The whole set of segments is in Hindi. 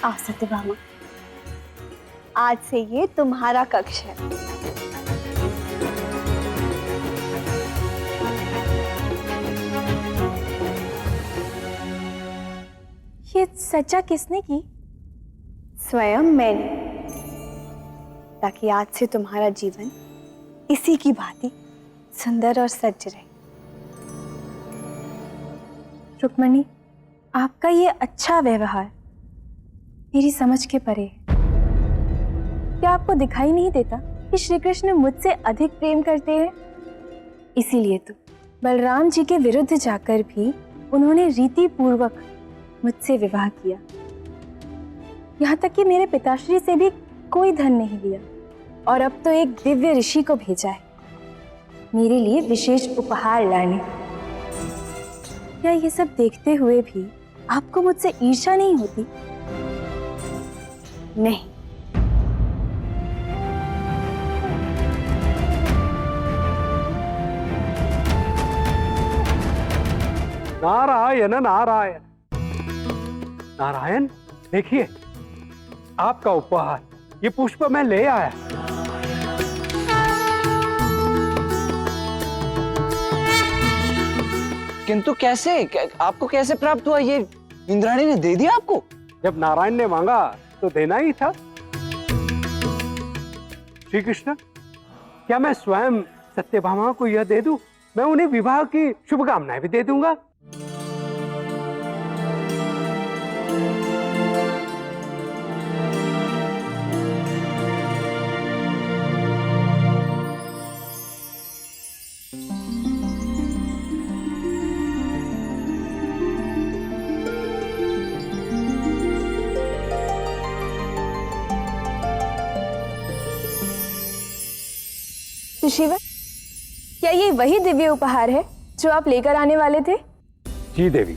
आओ सत्यभामा, आज से ये तुम्हारा कक्ष है। ये सज्जा किसने की? स्वयं मैंने, ताकि आज से तुम्हारा जीवन इसी की भांति सुंदर और सज्ज रहे। रुक्मणी, आपका ये अच्छा व्यवहार मेरी समझ के परे है। क्या आपको दिखाई नहीं देता कि श्री कृष्ण मुझसे अधिक प्रेम करते हैं? इसीलिए तो बलराम जी के विरुद्ध जाकर भी उन्होंने रीति पूर्वक मुझसे विवाह किया। यहाँ तक कि मेरे पिताश्री से भी कोई धन नहीं लिया, और अब तो एक दिव्य ऋषि को भेजा है मेरे लिए विशेष उपहार लाने। क्या ये सब देखते हुए भी आपको मुझसे ईर्ष्या नहीं होती? नहीं, नारायण नारायण नारायण, देखिए आपका उपहार, ये पुष्प मैं ले आया। किंतु कैसे, आपको कैसे प्राप्त हुआ? ये इंद्राणी ने दे दिया आपको? जब नारायण ने मांगा तो देना ही था। श्री कृष्ण, क्या मैं स्वयं सत्यभामा को यह दे दूं? मैं उन्हें विवाह की शुभकामनाएं भी दे दूंगा। ऋषिवर, क्या ये वही दिव्य उपहार है जो आप लेकर आने वाले थे? जी देवी,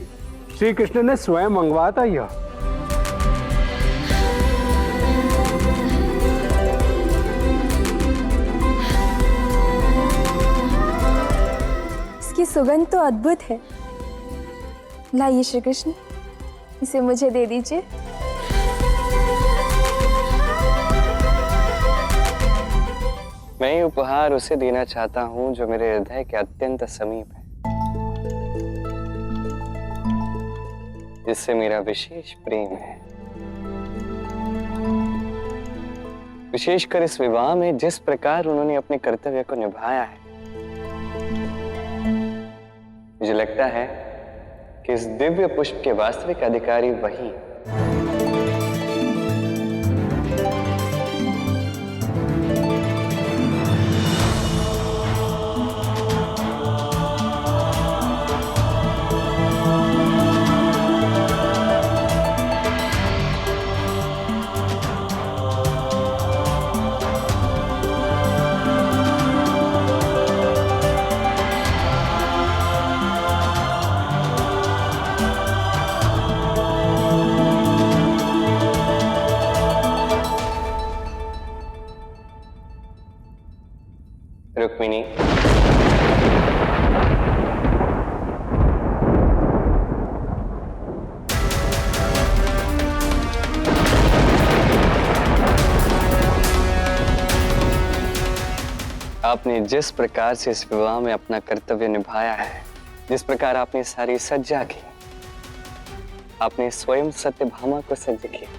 श्री कृष्ण ने स्वयं मंगवाया था यह। इसकी सुगंध तो अद्भुत है। लाइए श्री कृष्ण, इसे मुझे दे दीजिए। मैं ये उपहार उसे देना चाहता हूं जो मेरे हृदय के अत्यंत समीप है, जिससे मेरा विशेष प्रेम है। विशेषकर इस विवाह में जिस प्रकार उन्होंने अपने कर्तव्य को निभाया है, मुझे लगता है कि इस दिव्य पुष्प के वास्तविक अधिकारी वही। रुक्मिणी, आपने जिस प्रकार से इस विवाह में अपना कर्तव्य निभाया है, जिस प्रकार आपने सारी सज्जा की, आपने स्वयं सत्यभामा को सज्ज किया,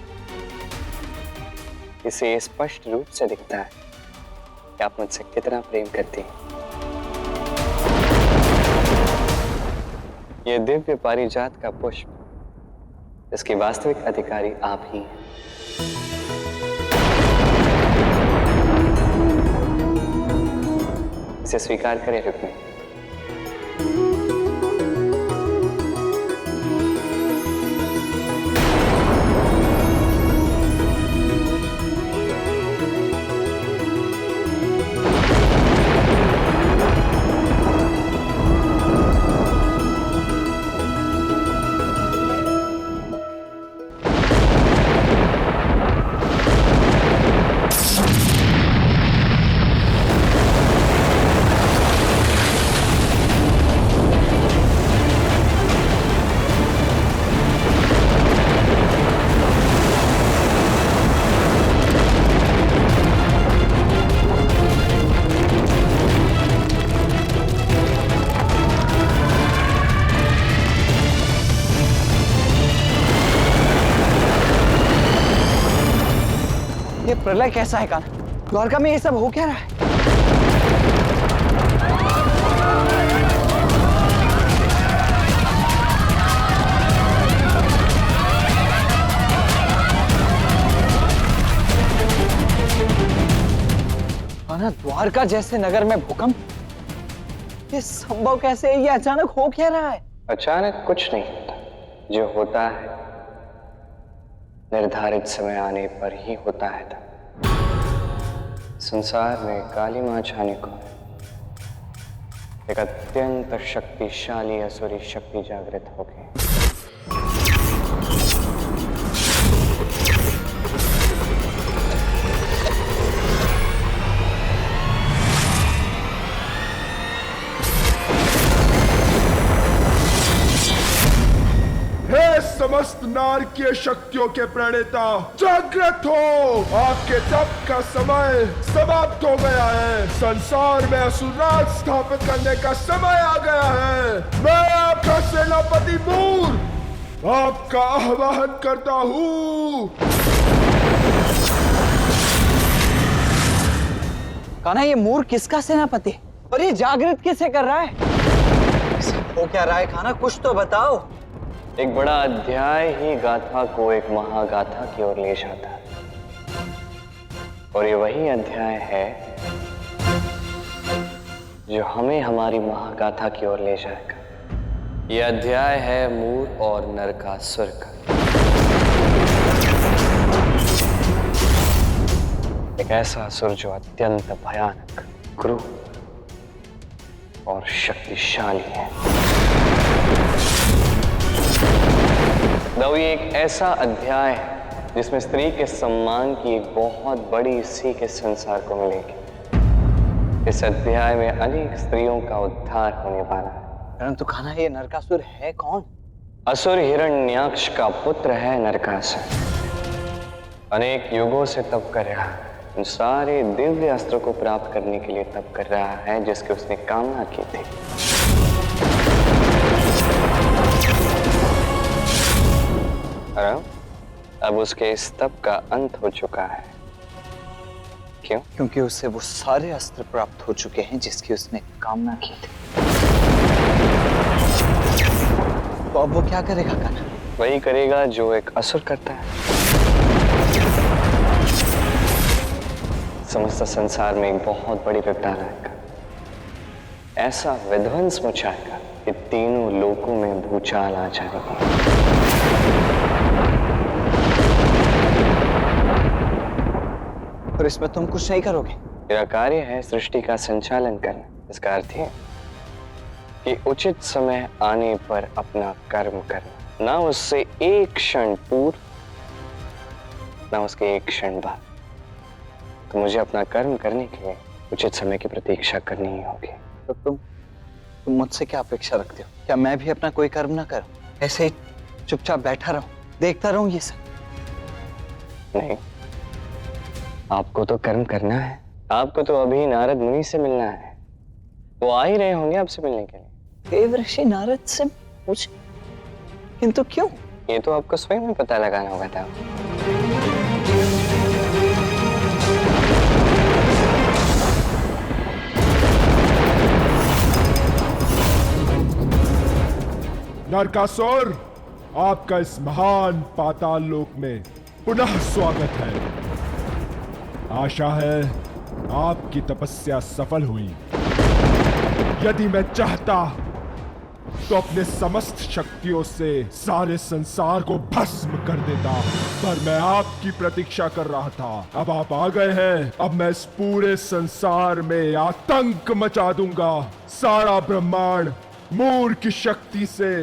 इसे स्पष्ट रूप से दिखता है कि आप मुझसे कितना प्रेम करती हैं। यह दिव्य पारिजात का पुष्प, इसके वास्तविक अधिकारी आप ही हैं। इसे स्वीकार करें रुक्मिणी। ये प्रलय कैसा है कान्हा? द्वारका में ये सब हो क्या रहा है? कान्हा, द्वारका जैसे नगर में भूकंप, ये संभव कैसे है? ये अचानक हो क्या रहा है? अचानक कुछ नहीं होता, जो होता है निर्धारित समय आने पर ही होता है। तब संसार में काली मां छाने को एक अत्यंत शक्तिशाली असुरी शक्ति जागृत हो गई। समस्त नारकीय शक्तियों के प्रणेता, जागृत हो! आपके तप का समय समाप्त हो गया है। संसार में असुर राज स्थापित करने का समय आ गया है। मैं आपका सेनापति मूर आपका आह्वान करता हूँ। कान्हा, ये मूर किसका सेनापति और ये जागृत किसे कर रहा है? हो क्या रहा है कान्हा? कुछ तो बताओ। एक बड़ा अध्याय ही गाथा को एक महागाथा की ओर ले जाता है, और ये वही अध्याय है जो हमें हमारी महागाथा की ओर ले जाएगा। ये अध्याय है मूर और नरकासुर का। एक ऐसा असुर जो अत्यंत भयानक, क्रूर और शक्तिशाली है। दो ये एक ऐसा अध्याय है जिसमें स्त्री के सम्मान की एक बहुत बड़ी सीख इस संसार को मिलेगी। इस अध्याय में अनेक स्त्रियों का उद्धार होने वाला है। परंतु कान्हा, ये नरकासुर है कौन? असुर हिरण्याक्ष का पुत्र है नरकासुर। अनेक युगों से तप कर रहा है, उन सारे दिव्य अस्त्र को प्राप्त करने के लिए तप कर रहा है जिसकी उसने कामना की थी। अब उसके इस तप का अंत हो चुका है। क्यों? क्योंकि उससे वो सारे अस्त्र प्राप्त हो चुके हैं जिसकी उसने कामना की थी। तो अब वो क्या करेगा कान्हा? वही करेगा जो एक असुर करता है। समस्त संसार में एक बहुत बड़ी विपदा लाएगा, ऐसा विध्वंस मचाएगा कि तीनों लोकों में भूचाल आ जाएगी। और इसमें तुम कुछ नहीं करोगे? मेरा कार्य है सृष्टि का संचालन करना। इसका अर्थ है कि उचित समय आने पर अपना कर्म करना, ना उससे एक क्षण पूर्व ना उसके एक क्षण बाद। तो मुझे अपना कर्म करने के लिए उचित समय की प्रतीक्षा करनी ही होगी। तो तुम मुझसे क्या अपेक्षा रखते हो? क्या मैं भी अपना कोई कर्म ना करूं, ऐसे ही चुपचाप बैठा रहूं, देखता रहूं ये सब? नहीं, आपको तो कर्म करना है। आपको तो अभी नारद मुनि से मिलना है। वो आ ही रहे होंगे आपसे मिलने के लिए। देवर्षि नारद से पूछ, किंतु क्यों? ये तो आपको स्वयं ही पता लगाना होगा था। नरकासुर, आपका इस महान पाताल लोक में पुनः स्वागत है। आशा है आपकी तपस्या सफल हुई। यदि मैं चाहता तो अपने समस्त शक्तियों से सारे संसार को भस्म कर देता, पर मैं आपकी प्रतीक्षा कर रहा था। अब आप आ गए हैं। अब मैं इस पूरे संसार में आतंक मचा दूंगा। सारा ब्रह्मांड मूर की शक्ति से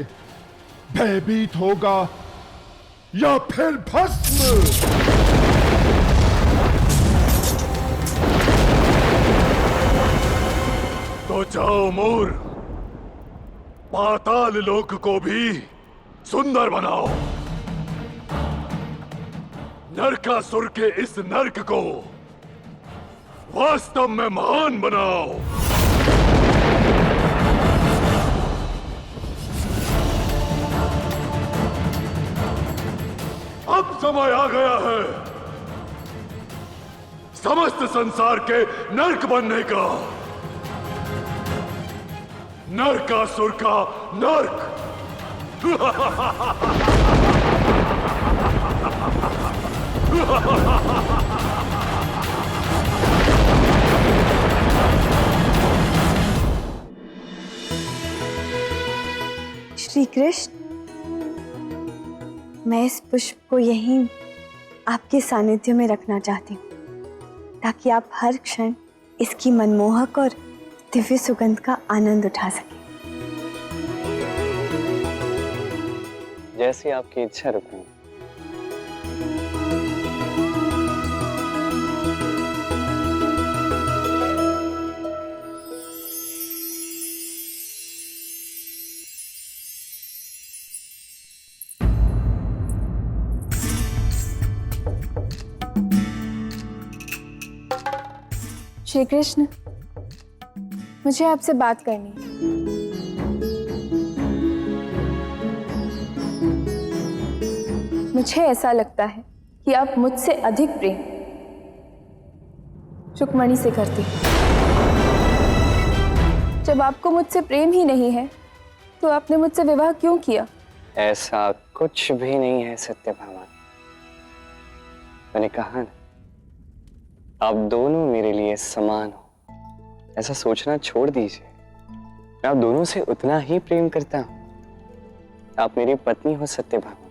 भयभीत होगा या फिर भस्म। तो जाओ मूर, पाताल लोक को भी सुंदर बनाओ। नरकासुर के इस नर्क को वास्तव में महान बनाओ। अब समय आ गया है समस्त संसार के नरक बनने का, नरकासुर का नरक। श्री कृष्ण, मैं इस पुष्प को यहीं आपके सानिध्य में रखना चाहती हूँ, ताकि आप हर क्षण इसकी मनमोहक और दिव्य सुगंध का आनंद उठा सकें। जैसी आपकी इच्छा रुकनी। श्री कृष्ण, मुझे आपसे बात करनी है। मुझे ऐसा लगता है कि आप मुझसे अधिक प्रेम रुक्मणी से करती हैं। जब आपको मुझसे प्रेम ही नहीं है तो आपने मुझसे विवाह क्यों किया? ऐसा कुछ भी नहीं है सत्यभामा। मैंने कहा ना, आप दोनों मेरे लिए समान हो। ऐसा सोचना छोड़ दीजिए। मैं आप दोनों से उतना ही प्रेम करता हूं। आप मेरी पत्नी हो सत्यभामा,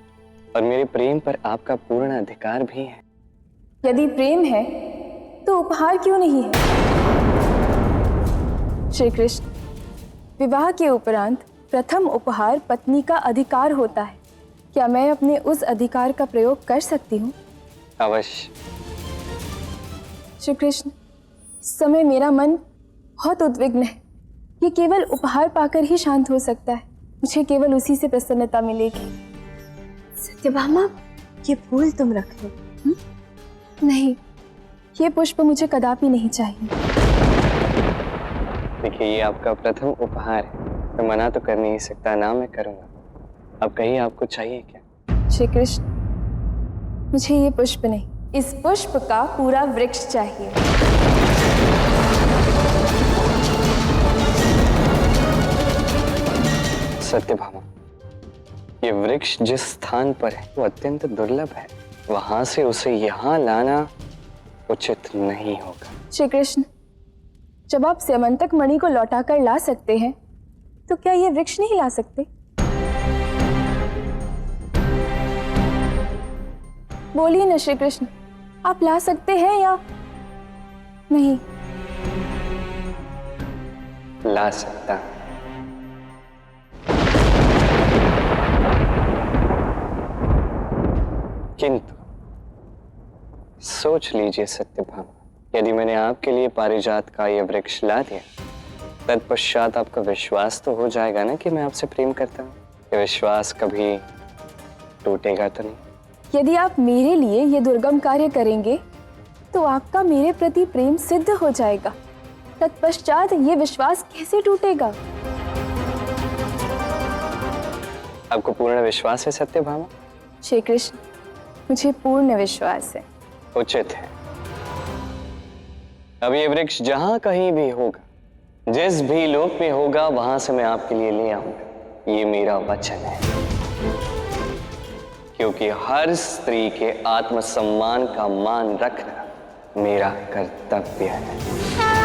और मेरे प्रेम पर आपका पूर्ण अधिकार भी है। यदि प्रेम है तो उपहार क्यों नहीं है? श्री कृष्ण, विवाह के उपरांत प्रथम उपहार पत्नी का अधिकार होता है। क्या मैं अपने उस अधिकार का प्रयोग कर सकती हूँ? अवश्य। श्री कृष्ण, इस समय मेरा मन बहुत उद्विग्न है। ये केवल उपहार पाकर ही शांत हो सकता है। मुझे केवल उसी से प्रसन्नता मिलेगी। सत्यभामा, ये फूल तुम रख लो। नहीं, ये पुष्प मुझे कदापि नहीं चाहिए। देखिए, ये आपका प्रथम उपहार है। मैं मना तो कर नहीं सकता, ना मैं करूंगा। अब कहिए, आपको चाहिए क्या? श्री कृष्ण, मुझे ये पुष्प नहीं, इस पुष्प का पूरा वृक्ष चाहिए। सत्यभामा, ये वृक्ष जिस स्थान पर है वो अत्यंत दुर्लभ है। वहां से उसे यहाँ लाना उचित नहीं होगा। श्री कृष्ण, जब आप स्यमंतक मणि को लौटाकर ला सकते हैं तो क्या ये वृक्ष नहीं ला सकते? बोलिए न श्री कृष्ण, आप ला सकते हैं या नहीं? ला सकता हूं। किंतु सोच लीजिए सत्यभामा, यदि मैंने आपके लिए पारिजात का यह वृक्ष ला दिया, तत्पश्चात आपका विश्वास तो हो जाएगा ना कि मैं आपसे प्रेम करता हूँ। ये विश्वास कभी टूटेगा तो नहीं? यदि आप मेरे लिए ये दुर्गम कार्य करेंगे तो आपका मेरे प्रति प्रेम सिद्ध हो जाएगा। तत्पश्चात ये विश्वास कैसे टूटेगा? आपको पूर्ण विश्वास है सत्यभामा? श्री कृष्ण, मुझे पूर्ण विश्वास है। उचित है। अब ये वृक्ष जहां कहीं भी होगा, जिस भी लोक में होगा, वहां से मैं आपके लिए ले आऊंगा। ये मेरा वचन है, क्योंकि हर स्त्री के आत्मसम्मान का मान रखना मेरा कर्तव्य है।